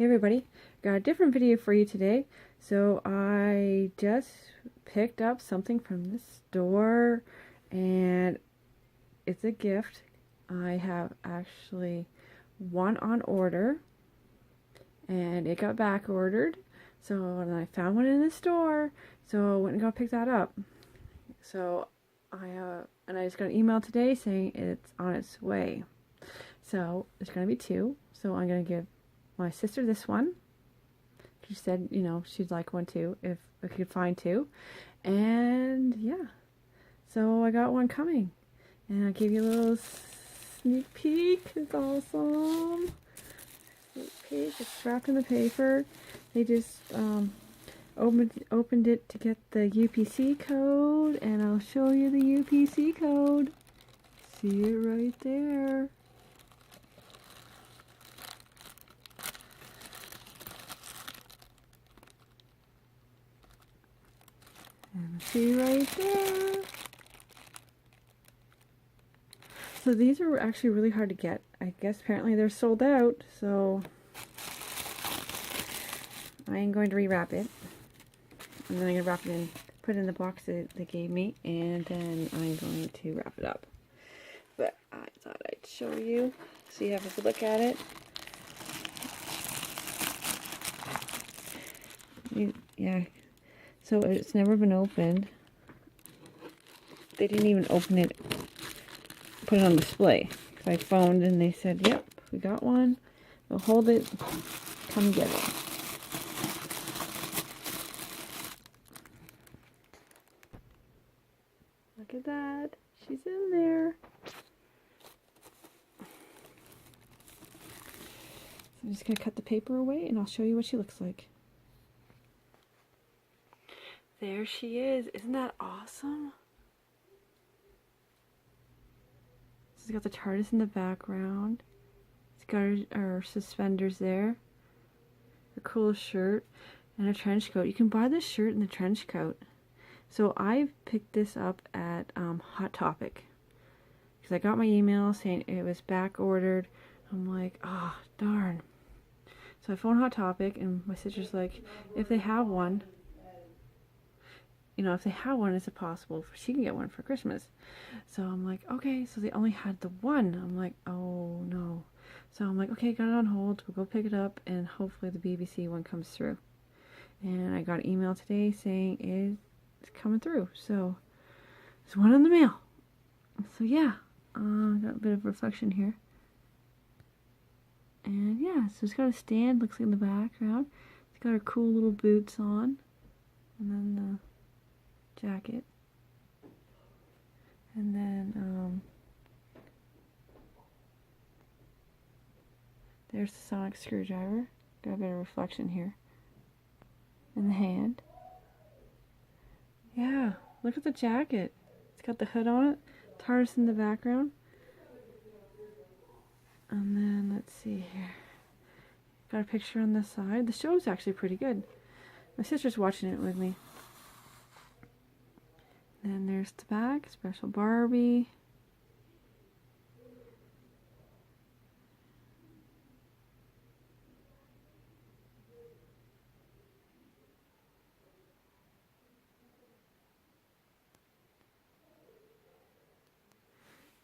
Hey everybody, got a different video for you today. So I just picked up something from the store and it's a gift. I have actually one on order and it got back ordered. So I found one in the store, so I went and go pick that up. So I just got an email today saying it's on its way. So there's going to be two. So I'm going to give my sister this one. She said, you know, she'd like one too if I could find two. And yeah, so I got one coming. And I'll give you a little sneak peek. It's awesome. Sneak peek. It's wrapped in the paper. They just opened it to get the UPC code, and I'll show you the UPC code. See it right there. And see right there. So these are actually really hard to get. I guess apparently they're sold out, so I am going to rewrap it. And then I'm going to wrap it in, put it in the box that they gave me, and then I'm going to wrap it up. But I thought I'd show you so you have a good look at it. Yeah. So it's never been opened. They didn't even open it, put it on display. Because I phoned and they said, yep, we got one. We'll hold it, come get it. Look at that. She's in there. So I'm just going to cut the paper away and I'll show you what she looks like. There she is. Isn't that awesome? She's got the TARDIS in the background. It's got her suspenders there. Her cool shirt and a trench coat. You can buy this shirt and the trench coat. So I picked this up at Hot Topic. Because I got my email saying it was back ordered. I'm like, oh, darn. So I phoned Hot Topic and my sister's like, if they have one, you know, if they have one, is it possible she can get one for Christmas? So I'm like, okay, so they only had the one. I'm like, oh no. So I'm like, okay, got it on hold. We'll go pick it up and hopefully the BBC one comes through. And I got an email today saying it's coming through. So there's one in the mail. So yeah, got a bit of reflection here. And yeah, so it's got a stand, looks like in the background. It's got her cool little boots on. And then the jacket, and then there's the sonic screwdriver. Got a bit of reflection here in the hand. Yeah, look at the jacket. It's got the hood on it, TARDIS in the background, and then let's see here. Got a picture on the side. The show's actually pretty good. My sister's watching it with me. Then there's the back, Special Barbie.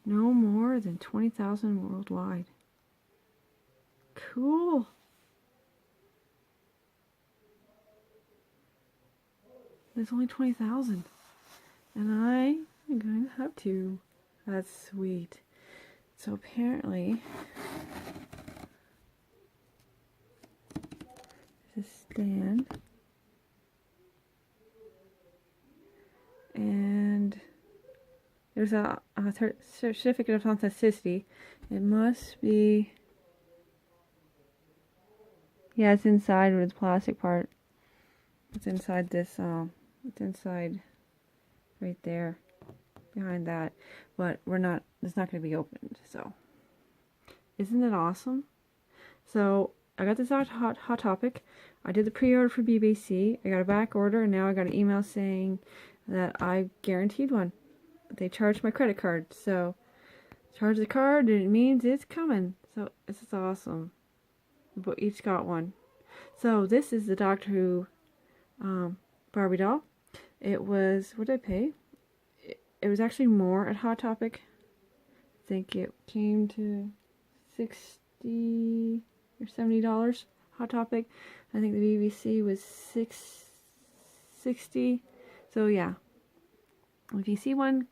No more than 20,000 worldwide. Cool. There's only 20,000. And I am going to have two. That's sweet. So apparently, there's a stand. And there's a certificate of authenticity. It must be... Yeah, it's inside with the plastic part. It's inside this, it's inside... right there, behind that, but it's not going to be opened. So isn't it awesome? So I got this out Hot Topic. I did the pre-order for BBC. I got a back order, and now I got an email saying that I guaranteed one. They charged my credit card, so charge the card and it means it's coming. So this is awesome. We each got one. So this is the Doctor Who Barbie doll. It was, what did I pay? It was actually more at Hot Topic. I think it came to $60 or $70 Hot Topic. I think the BBC was $6.60. So yeah, if you see one,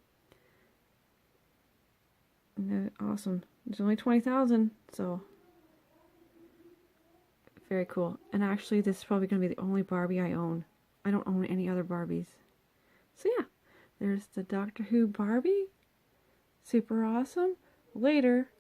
awesome. There's only 20,000, so very cool. And actually, this is probably going to be the only Barbie I own. I don't own any other Barbies. So yeah, there's the Doctor Who Barbie. Super awesome. Later.